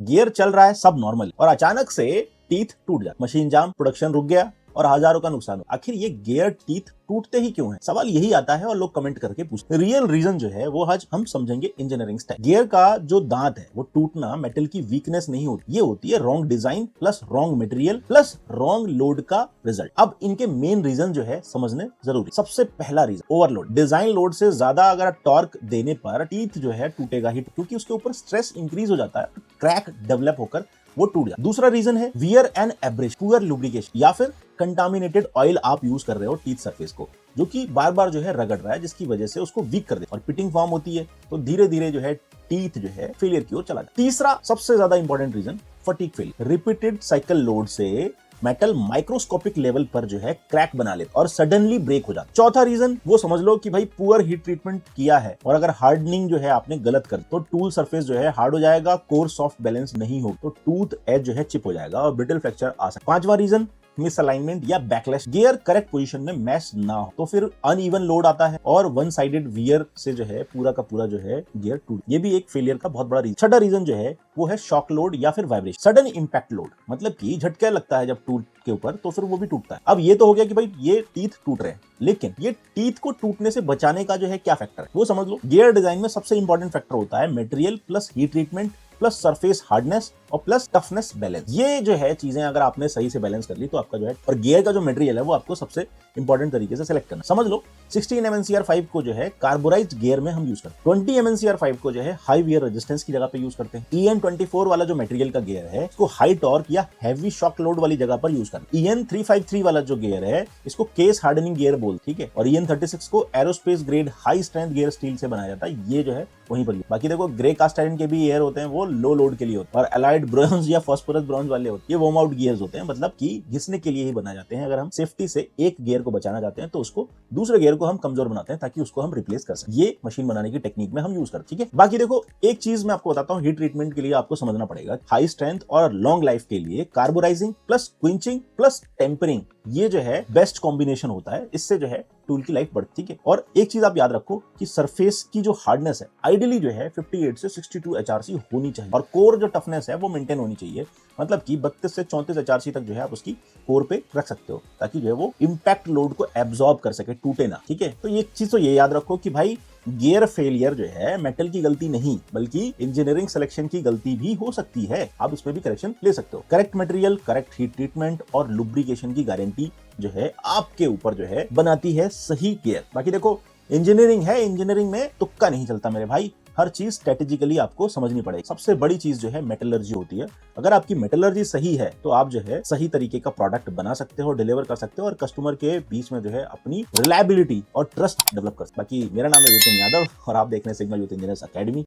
Gear चल रहा है, सब नॉर्मल, और अचानक से टीथ टूट जाए, मशीन जाम, प्रोडक्शन रुक गया और हजारों का नुकसान हो। आखिर ये गियर टीथ टूटते ही क्यों है? सवाल यही आता है और लोग कमेंट करके पूछते हैं। रियल रीजन जो है वो आज हम समझेंगे इंजीनियरिंग स्टाइल। गियर का जो दांत है वो टूटना मेटल की वीकनेस नहीं होती, ये होती है wrong design plus wrong material plus wrong load का रिजल्ट। अब इनके मेन रीजन जो है समझने जरूरी। सबसे पहला रीजन ओवरलोड। डिजाइन लोड से ज्यादा अगर टॉर्क देने पर टीथ जो है टूटेगा ही, क्योंकि उसके ऊपर स्ट्रेस इंक्रीज हो जाता है, क्रैक डेवलप होकर वो टूट जाता है। दूसरा रीजन है wear and abrasion, poor lubrication, या फिर कंटामिनेटेड ऑयल आप यूज कर रहे हो टीथ सरफेस को, जो कि बार बार जो है रगड़ रहा है, जिसकी वजह से उसको वीक कर दे और पिटिंग फॉर्म होती है, तो धीरे धीरे जो है टीथ जो है फेलियर की ओर चला जाता है। तीसरा सबसे ज्यादा important reason fatigue failure. Repeated cycle load से मेटल माइक्रोस्कोपिक लेवल पर जो है क्रैक बना लेता और सडनली ब्रेक हो जाता। चौथा रीजन वो समझ लो कि भाई पुअर हीट ट्रीटमेंट किया है, और अगर हार्डनिंग जो है आपने गलत कर तो टूल सरफेस जो है हार्ड हो जाएगा, कोर सॉफ्ट बैलेंस नहीं हो तो टूथ एज जो है चिप हो जाएगा और ब्रिटल फ्रैक्चर आ सकता है। पांचवा रीजन मिसअलाइनमेंट या बैकलैश। गियर करेक्ट पोजीशन में मैच ना हो तो फिर अनइवन लोड आता है और वन साइडेड वियर से जो है पूरा का पूरा जो है गियर टूट, ये भी एक फेलियर का बहुत बड़ा रीजन। छठा रीजन जो है वो है शॉक लोड या फिर वाइब्रेशन, सडन इंपैक्ट लोड, मतलब कि झटका लगता है जब टूट के ऊपर तो फिर वो भी टूटता है। अब ये तो हो गया कि भाई ये टीथ टूट रहे हैं, लेकिन ये टीथ को टूटने से बचाने का जो है क्या फैक्टर है वो समझ लो। गियर डिजाइन में सबसे इंपॉर्टेंट फैक्टर होता है material plus heat treatment plus surface hardness और प्लस टफनेस बैलेंस। ये जो है चीजें अगर आपने सही से बैलेंस कर ली तो आपका जो है, और गियर का जो मटेरियल है वो आपको सबसे इंपॉर्टेंट तरीके से सिलेक्ट करना। समझ लो 16 MnCr5 को जो है कार्बोराइज्ड गियर में हम यूज करते हैं, 20 MnCr5 को जो है हाई वियर रेजिस्टेंस की जगह पे यूज करते हैं। EN24 वाला जो मटेरियल का गियर है इसको हाई टॉर्क या हैवी शॉक लोड वाली जगह पर यूज करते हैं। EN353 वाला जो गियर है इसको केस हार्डनिंग गियर बोल, ठीक है, और EN36 को aerospace grade high strength gear steel से बनाया जाता है, ये जो है वहीं पर। बाकी देखो ग्रे कास्ट आयरन के भी गियर होते हैं, वो लो लोड के लिए होते हैं, और एलाइड ब्रॉन्ज या फॉस्फोरस ब्रॉन्ज वाले होते हैं, ये वॉर्म आउट गियर्स होते हैं, मतलब कि घिसने के लिए ही बनाए जाते हैं। अगर हम सेफ्टी से एक गियर को बचाना चाहते हैं तो उसको दूसरे गियर को हम कमजोर बनाते हैं ताकि उसको हम रिप्लेस कर सकें। ये मशीन बनाने की टेक्निक में हम यूज करते हैं, ठीक है। बाकी देखो एक चीज मैं आपको बताता हूँ, हीट ट्रीटमेंट के लिए आपको समझना पड़ेगा हाई स्ट्रेंथ और लॉन्ग लाइफ के लिए carburising plus quenching plus tempering, ये जो है बेस्ट कॉम्बिनेशन होता है, इससे जो है टूल की लाइफ बढ़ती है। और एक चीज आप याद रखो कि सरफेस की जो हार्डनेस है आइडियली जो है 58 से 62 HRC होनी चाहिए, और कोर जो टफनेस है वो मेंटेन होनी चाहिए, मतलब कि 32 से 34 HRC तक जो है आप उसकी कोर पे रख सकते हो, ताकि जो है वो इंपैक्ट लोड को एब्जॉर्ब कर सके, टूटे ना, ठीक है। तो ये चीज तो ये याद रखो कि भाई गियर फेलियर जो है मेटल की गलती नहीं बल्कि इंजीनियरिंग सिलेक्शन की गलती भी हो सकती है, आप उसमें भी करेक्शन ले सकते हो। Correct material, correct heat treatment और लुब्रिकेशन की गारंटी जो है आपके ऊपर जो है बनाती है सही गियर। बाकी देखो इंजीनियरिंग है, इंजीनियरिंग में तुक्का नहीं चलता मेरे भाई, हर चीज स्ट्रेटेजिकली आपको समझनी पड़ेगी। सबसे बड़ी चीज जो है मेटलर्जी होती है, अगर आपकी मेटलर्जी सही है तो आप जो है सही तरीके का प्रोडक्ट बना सकते हो, डिलीवर कर सकते हो, और कस्टमर के बीच में जो है अपनी रिलायबिलिटी और ट्रस्ट डेवलप कर सकते हो। बाकी मेरा नाम है विपिन यादव और आप देख रहे हैं सिग्नल यूथ इंजीनियर्स अकेडमी।